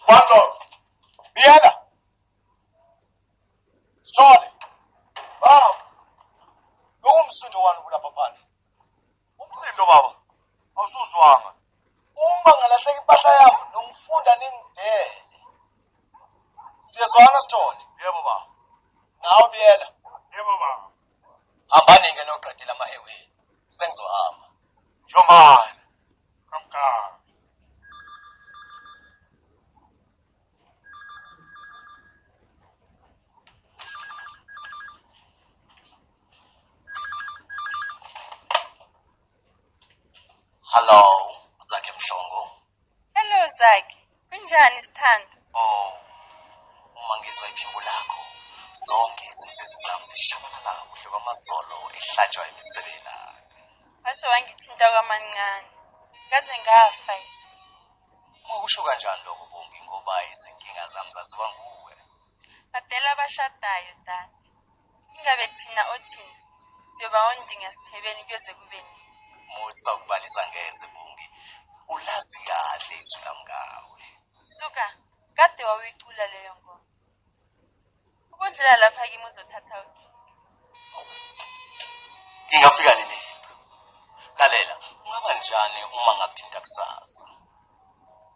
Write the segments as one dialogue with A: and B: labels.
A: Quando viene, Sithole, baba, umsindo wani kulapha phandle? Umsindo baba, awusuzwanga. Uma ngalahleka impahla yami, nongifunda ningidele. Siyezwana Sithole? Yebo baba. Nawe Biyela? Yebo baba. Hambani-ke noqedela amahewe. Sengizohamba. Njombani? Kamkani. Hello, Zakhe Mhlongo.
B: Hello Zakhe. Kunjani Sithando?
A: Oh, uma ngizwa iphimbo lakho, zonke izinsizwa zami zishabalala kuhle kwamazolo ehlatshwa imisebela.
B: Washo wangithinta kwamancane. Kaze ngafa isizwe.
A: Ukusho kanjani lokho Bongi ngoba izinkinga zami zaziwa nguwe?
B: Badela abashadayo tata. Ingabe thina othina siyoba ondinga sithebeni kuyoze kube nini?
A: Musa ukubalisa ngeze Bongi. Ulazi kahle izwi lami ngawe.
B: Suka, kade wawuyicula leyo ngoma. Ukudlula lapha kimi uzothatha ukhe.
A: Ngingafika nini? Lalela, ungaba njani uma ngakuthinta kusasa?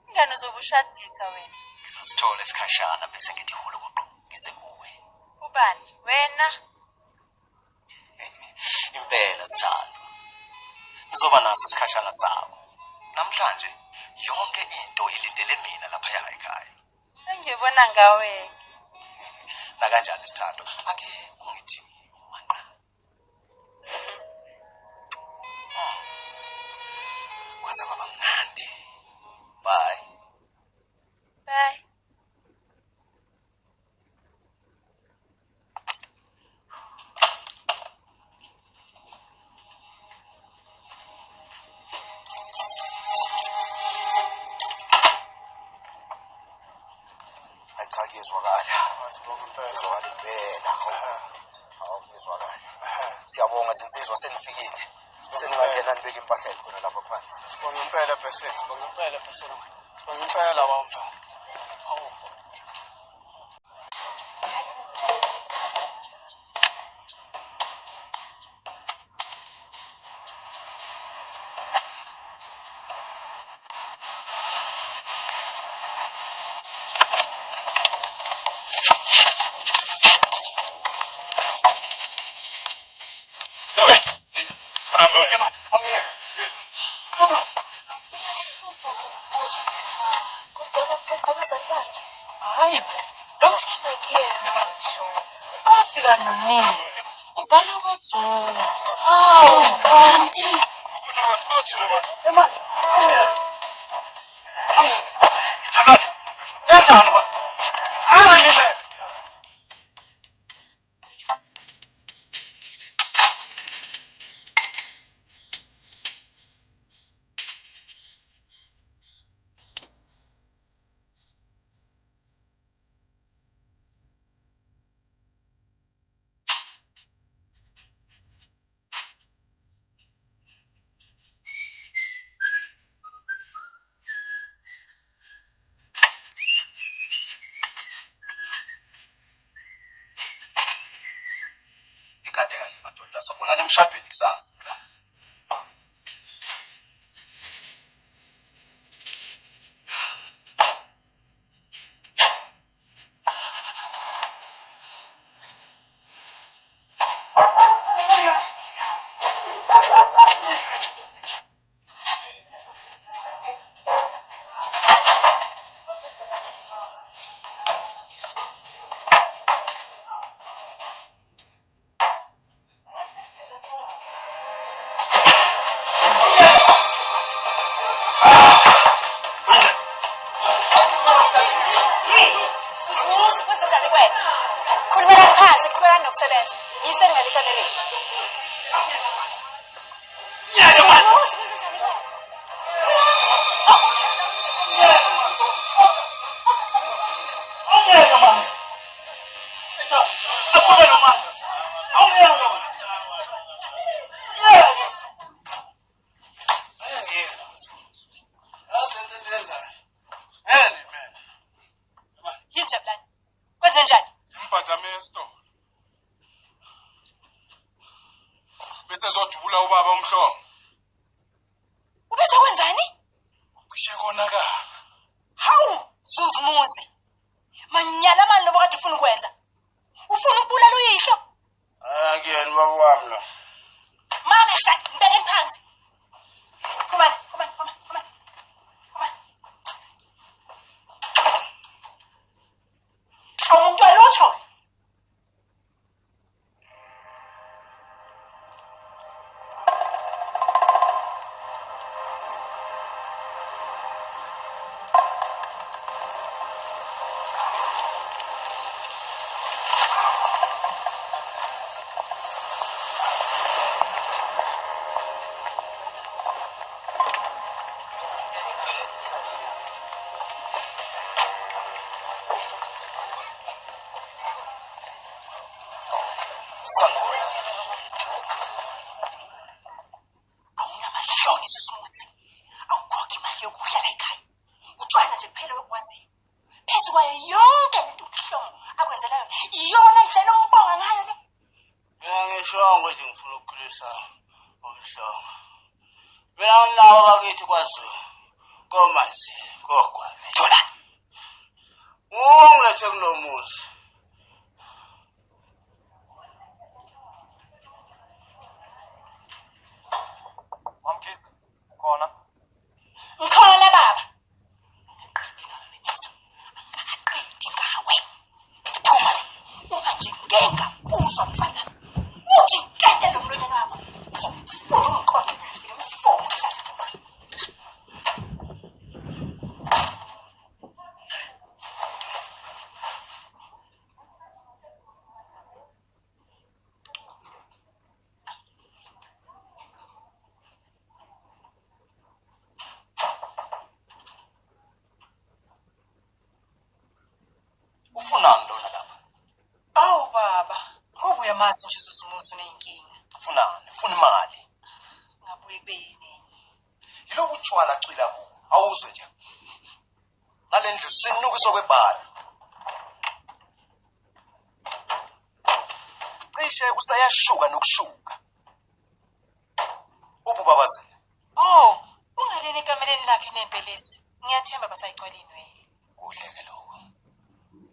B: Ingane uzobushadisa wena.
A: Ngizosithola esikhashana bese ngithi hulu kuqo ngize kuwe.
B: Ubani? Wena?
A: Impela Sithando. Ngizoba naso isikhashana sakho. Namhlanje yonke into ilindele mina lapha ekhaya.
B: Engibona ngawe.
A: Na kanjani Sithando? Ake ungithi umanqa. Kwaze kwaba mnandi. Bye.
B: Bye.
A: Cha ngiyezwakala. Ngizwakala impela. Hawu ngiyezwakala. Siyabonga zinsizwa senifikile. Seningangena nibeke impahla khona lapha phansi.
C: Sibonga impela bese, sibonga impela bese. Sibonga impela baba. Hawu.
D: Hayi, lokufana kuyena. Afika nini? Uzala kwaZulu. Hawu, kanti.
A: Ikade kahle madoda sobona emshadweni kusasa.
B: Nokusebenza. Yiseni ngalikamereni.
A: Yeah.
C: wadubula ubaba umhlongo.
D: Ubese kwenzani?
C: Cishe konakala.
D: Hawu, Zuzumuzi. Manyala manje lobo kade ufuna ukwenza. Ufuna ukubulala uyihlo?
C: Angiyeni baba wami lo.
D: Mama shaka mbeke phansi. Come on. Umuntu alotho.
C: Ngishongo nje ngifuna ukukhulisa umhlongo. Mina nginawo bakithi kwaZulu. Komanzi, kokwabe. Thola. Ungilethe kulomuzi.
A: Wamkhize, khona?
D: Ngikhona baba. Angakaqedi ngawe. Phuma. Ungathi ngenga uzwa mfana. Uthi kade lo mlonyana wakho. Uzofuna umqondo ngimfohle.
A: Ufunani lona lapha?
D: Awu baba, ngoba uyamazi nje Zuzumuzi uneyinkinga.
A: Ufunani? Ufuna imali.
D: Ngabuye kube yini?
A: Yilobu utshwala cwila kuwo. Awuzwe nje. Ngale ndlu sinukiso kwebhala. Cishe usayashuka nokushuka. Ububabazile.
D: Oh, ungaleni ekameleni lakhe nempelesi. Ngiyathemba basayigcwala inwele.
A: Kuhle ke lokho.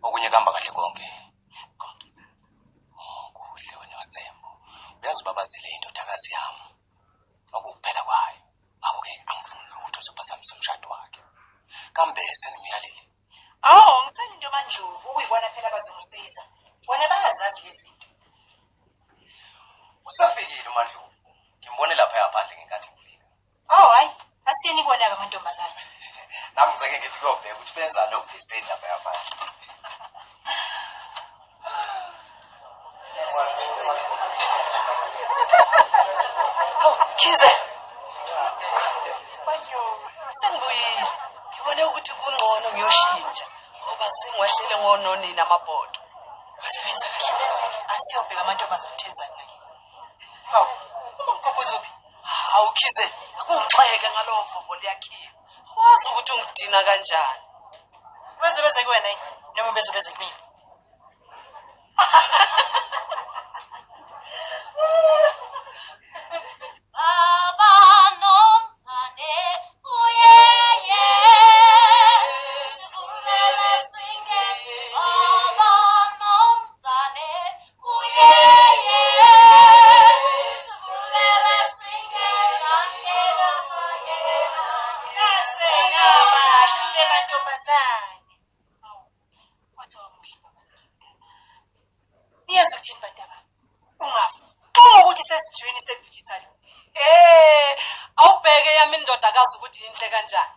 A: Okunye kuhamba kahle konke. Kuhle wena wasembo. Uyazi ubabazile indodakazi yami. Okuphela kwayo. Ngakho-ke angifuni lutho sophazamisa umshado wakhe. Kambese nimyalile.
D: Oh, ngisalinde uMandlovu ukuyibona phela bazongisiza. Bona bayazazi lezi zinto.
A: Usafikile uMandlovu. Ngimbone lapha yaphandle ngenkathi ngifika.
D: Oh, hayi, asiyeni kubonaka amantombazana.
A: Nami ngizake ngithi kuyobheka ukuthi benzani obheseni lapha yaphandle.
D: Oh, Khize. Manje sengibuyile. Ngibone ukuthi kungcono ngiyoshintsha ngoba sengiwahlele ngononini amabhodo. Wasebenza kahle. Asiyobheka amantombazana thenzani ngake. Hawu, umgobhozo phi? Hawu Khize, akungixeke ngalowo vovo liyakhiwa. Wazi ukuthi ungidina kanjani. Beze kuwena yini? Noma beze kumina. Awubheke ukuthi inhle kanjani.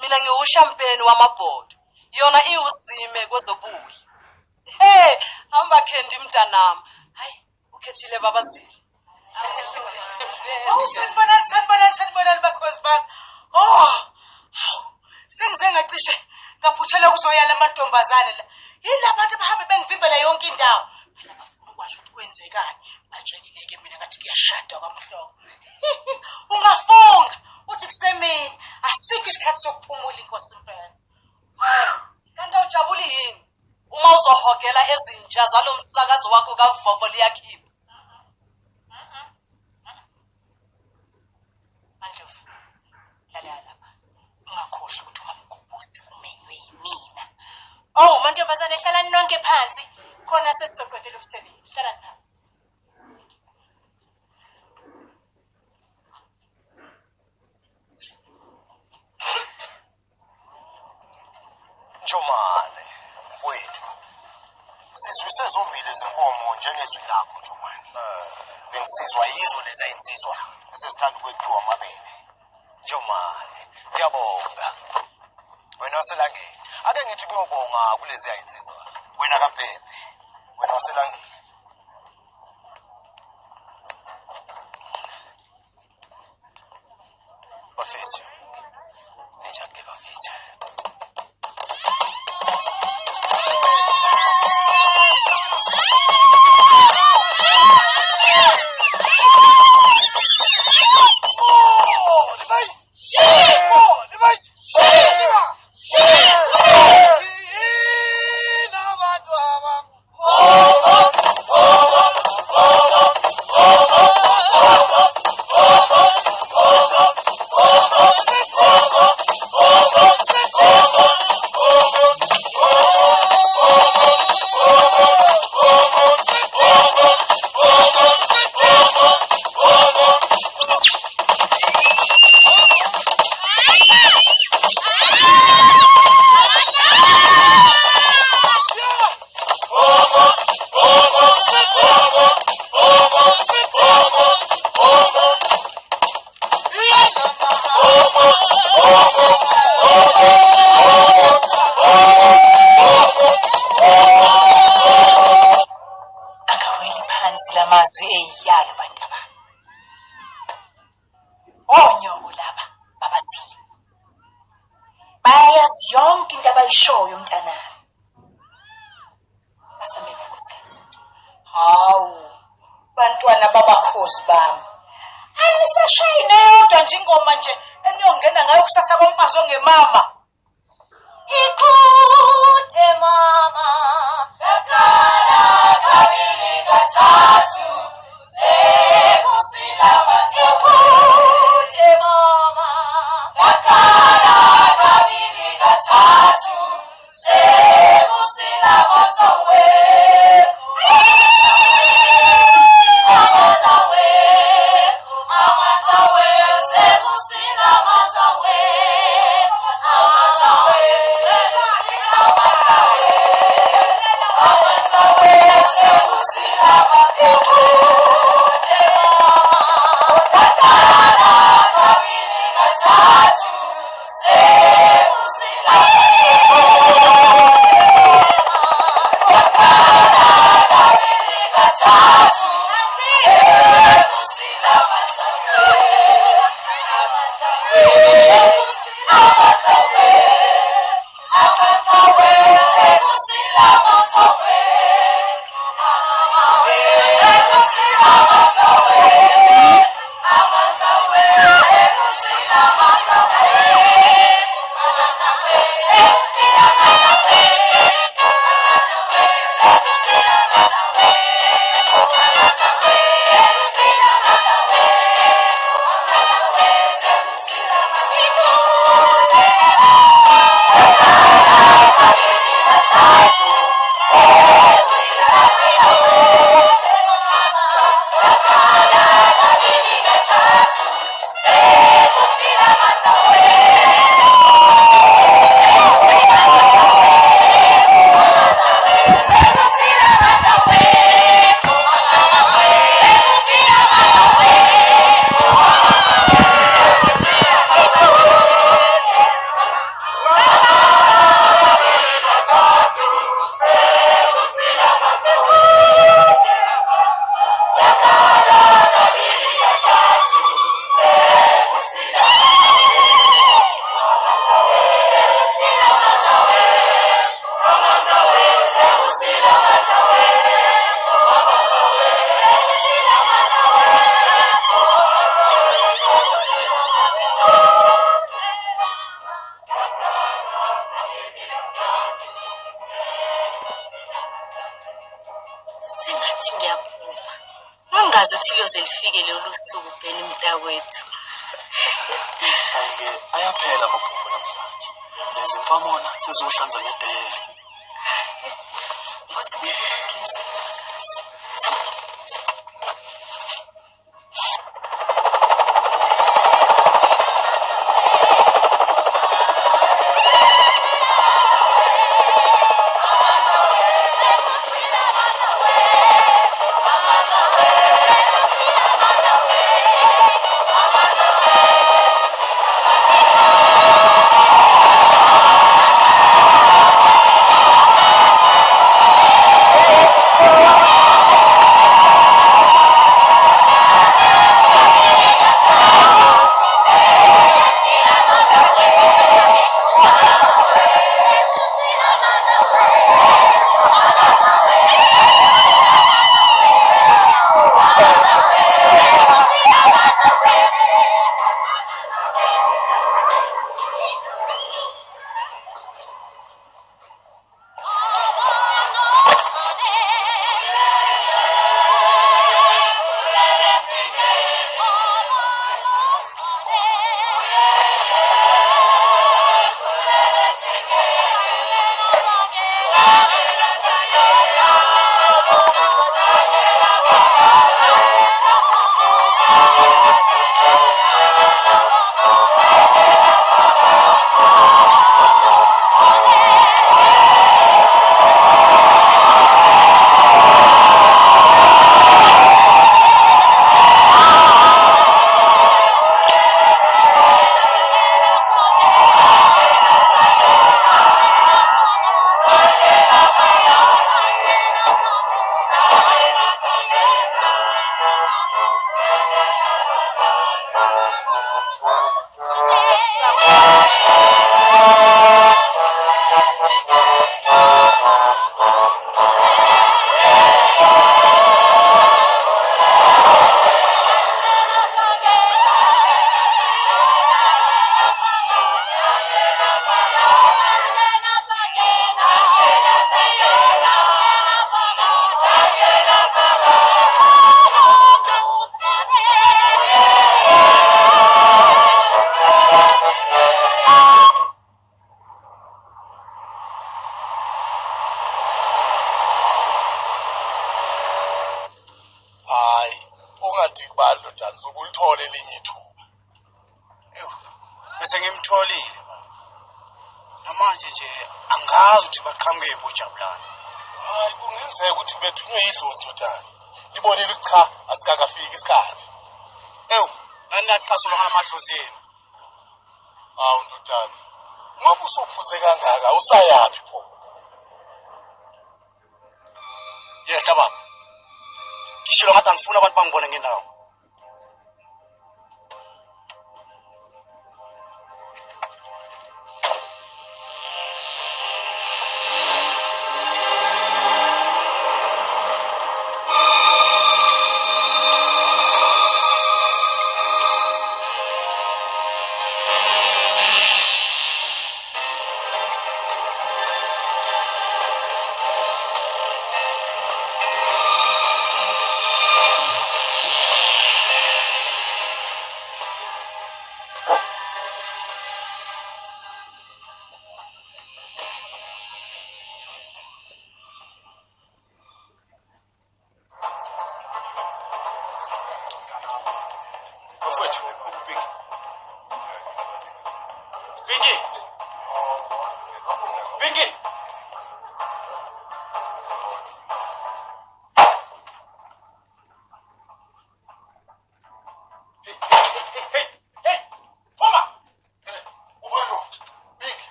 D: Mina ngiwushampeni wamabhodo. Yona iwuzime kwezobuhle. Hamba Kendi mntanami. Hayi, ukhethile babazili. Sanibonani bakhozi bami. Sengize ngacishe ngaphuthela kuzoyala amantombazane la. Yila abantu bahambe bengivimbela yonke indawo. Bafuna ukwazi ukuthi kwenzekani. Batshelileke mina ngathi kuyashada kwamhlongo. Ungafonga uthi kusemini asikho isikhathi sokuphumula inkosi impela. Kanti awujabuli yini uma uzohogela ezintsha zalomsakazo wakho kaVovo liyakhipha? nonke phansi khona sesizoqedela umsebenzi. Hlala phansi.
A: Njomane mfowethu siswise zombili izinkomo njengezwi lakho Njomane. Bengisizwa yizo lezi insizwa esesithanda ukweqiwa amabele. Njomane ngiyabonga wena waselangeni. Ake ngithi kuyobonga kulezi insizwa wena kaPhephe wena waselangeni. Bafethu njani bafethu
D: Lamazwi eyalo bantaba. Onyoko laba babazili. Bayazi yonke into abayishoyo mntana. Basambe nkosikazi. Hawu bantwana babakhozi bami. Anisashayine yodwa nje ingoma nje eniyongena ngayo kusasa komfazi ongemama. Ikhuthe mama kakala kabili kathathu sekusila ikhuthe mama kakala kabili kathathu sekusila mazawe sekusila mazawe Angazi uthi liyoze lifike lolu suku bheni mntakwethu.
C: Ayaphela amaphupho namhlanje. Lezi mfamona sezohlanza ngedele.
D: wathi ngiyakugeza phakathi.
C: Ukulithola elinye ithuba.
A: Bese ngimtholile. Namanje nje angazi ukuthi baqhamuke ebojabulana.
C: Hayi kungenzeka ukuthi bethunywe idlozi ndodana. Libonile cha asikakafiki isikhathi.
A: Nani naqhasulwa ngalamadlozi yenu?
C: Hawu ndodana. Ngoba usophuze kangaka usayapi pho?
A: Yehla baba. Ngishilo ngathi angifuna abantu bangibone ngendawo. Pinky!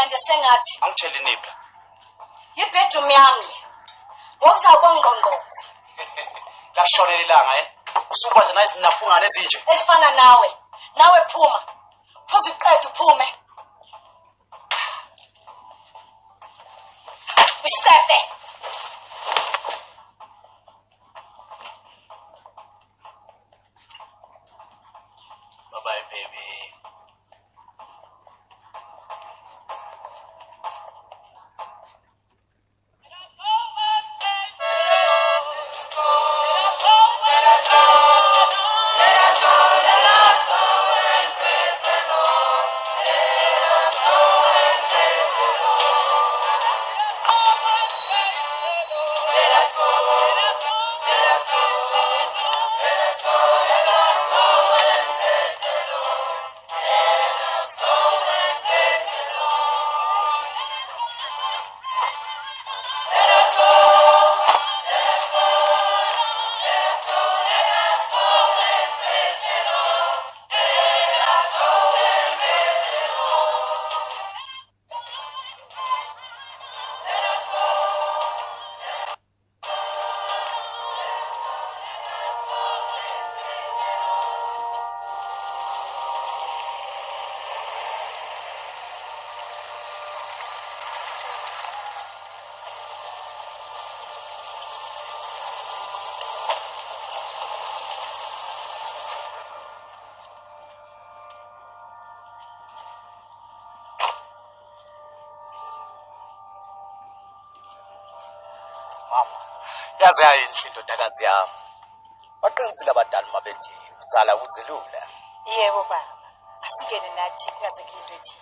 D: Nje sengathi
A: angithele inipha
D: ibedroom yami ngokuzabongqongqoza
A: la shonela ilanga usuba nje nayi sinafungana ezinje
D: esifana nawe phuma phuza iqedwe uphume ustefe
A: bye bye baby yaze yayinhle indodakazi yami. Baqinisile abadala mabethi uzala uzelula.
B: Yebo baba. Asingene nathi kaze into ethi.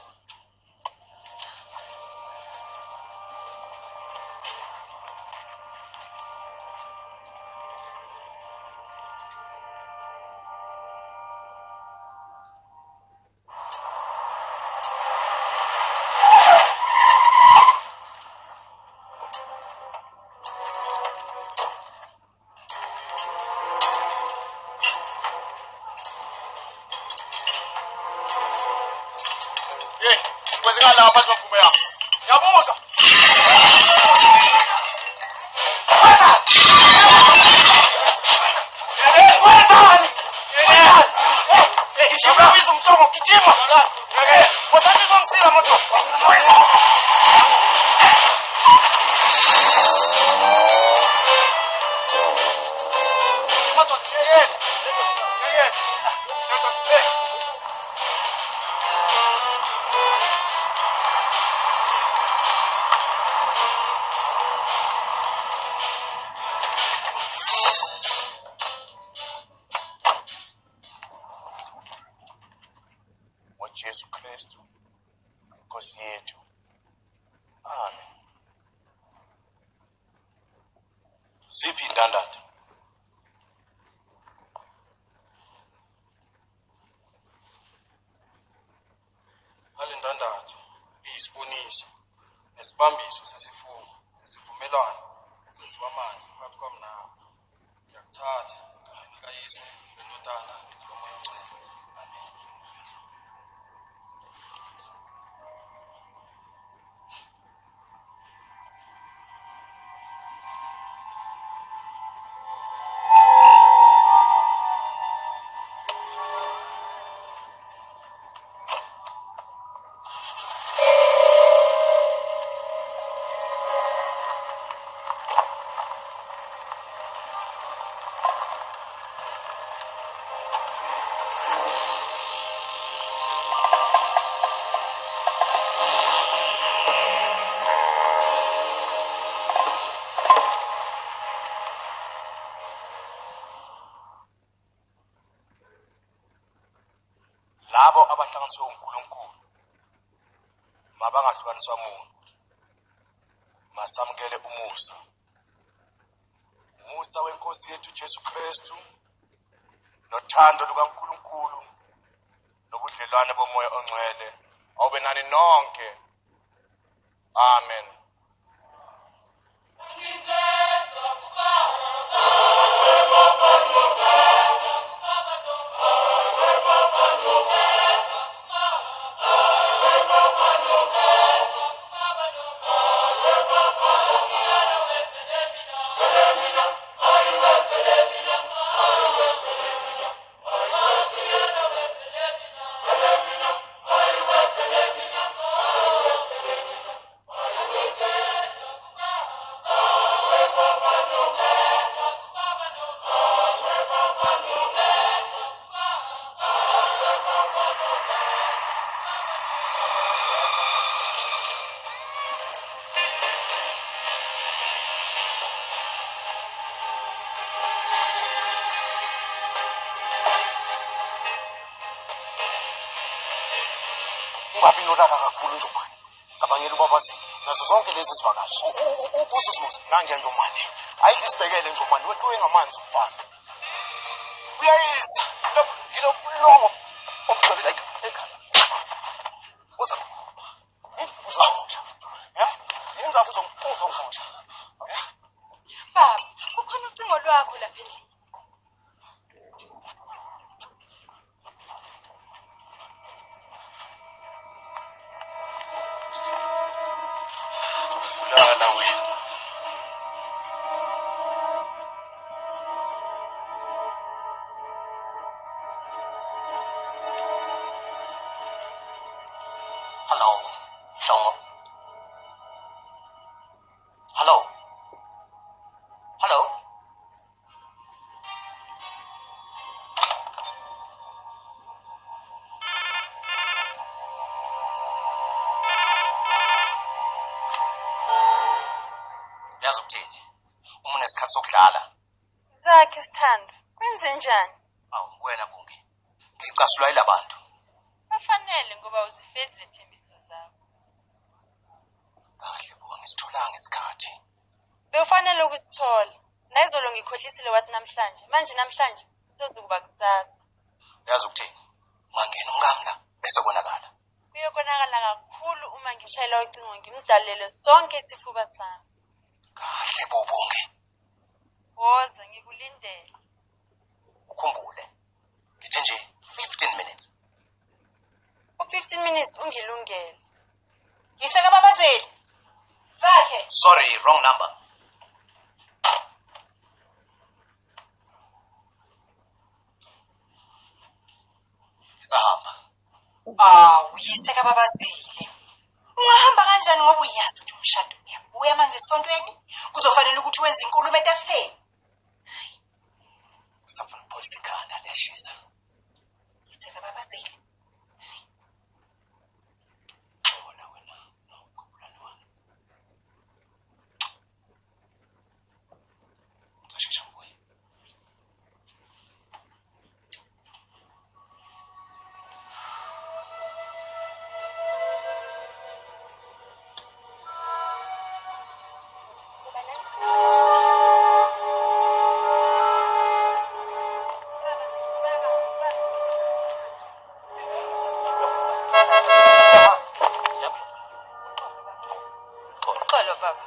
C: Kwenzekala lapha mvumo yakho. Yabuza. Wenzani? Ishibabiza umthongo gijima. Wasathi uzongisila moto. Moto, Jesu Kristu Nkosi yethu. Amen. Ziphi indandatho? Ale ndandatho iyisiboniso nesibambiso sesifungo nesivumelwano senziwa manje phakathi kwami nawe. Ngiyakuthatha ngikayise lendodana lomoya omncane. Amen. Labo abahlanganiswe uNkulunkulu mabangahlukaniswa muntu. Masamukele umusa. Umusa weNkosi yethu Jesu Kristu nothando lukaNkulunkulu nobudlelwane bomoya ongcwele awube nani nonke. Amen. Ungabi nolaka kakhulu Njomane. Cabangela ubabazi nazo zonke lezi zivakashi. Ubuzo simuzi nangiya Njomane. Ayikho isibhekele Njomane wethu engamanzi umfana. Uyayisa. Lo longo omgcwele like ekhala. Uza. Uza. Ya? Yenza uzongizongisha. Ya?
B: Baba, kukhona ucingo lwakho lapha endlini.
C: Lala wena.
A: Hello. Shongo. Hello. Hello. Yazi ukuthini?
C: uma unesikhathi sokudlala.
B: Zakhe Sithando, kwenze njani?
C: Awu wena Bungi. Ngicasula ilabantu.
B: Bafanele ngoba uzifeze ithembiso zakho.
C: Kahle bo ngisitholanga isikhathi.
B: Bewufanele ukusithola. Nayizolo ngikhohlisile wathi namhlanje sizokuba kusasa.
C: Yazi ukuthini? Mangena umngamla bese konakala.
B: Kuyokonakala kakhulu uma ngishayela ucingo ngimdalele sonke isifuba sami.
C: Kahle bo Bungi.
B: Woza ngikulindele.
C: Ukhumbule. Ngithe nje 15 minutes.
B: U15 minutes ungilungele.
D: Yiseka babazeli. Zakhe.
C: Sorry, wrong number. Sahamba.
D: Uyiseka babazeli. Ungahamba kanjani ngoba uyazi ukuthi umshado uyabuya manje esontweni? Kuzofanele ukuthi wenze inkulumo etafuleni.
C: Safuna police ikhanda liyashisa.
D: Yiseka babazeli.
C: Wena nokubulana wami. Uzashesha ngoye.
B: Xolo baba.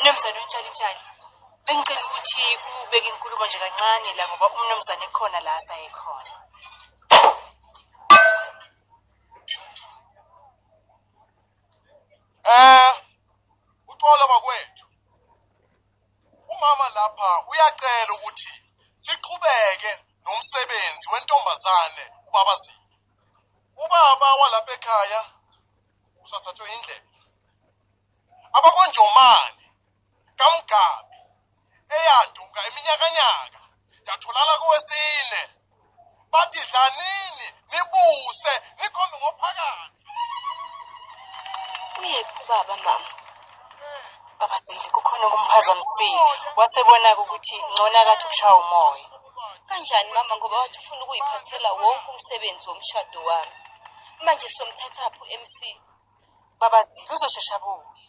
D: Mnumzane uNtshali. Bengicela ukuthi ubeke inkulumo nje kancane la ngoba umnumzane ekhona la asayekhona.
C: Uxolo bakwethu. Umama lapha uyacela ukuthi siqhubeke nomsebenzi wentombazane ubabazi. Ubaba walapha ekhaya usathathwe indlela. Abakonjomani kaMgabi eyaduka iminyakanyaka yatholala kowesine. Bathi dlanini nibuse nikhombe ngophakathi.
B: Uyephi baba mama?
D: Babazili kukhona kumphazamisile. Wasebona ukuthi ngcona kathi kushaya umoya.
B: Kanjani mama ngoba wathi ufuna ukuyiphathela wonke umsebenzi womshado wami. Manje somthathapho MC.
D: Babazili uzoshesha buye.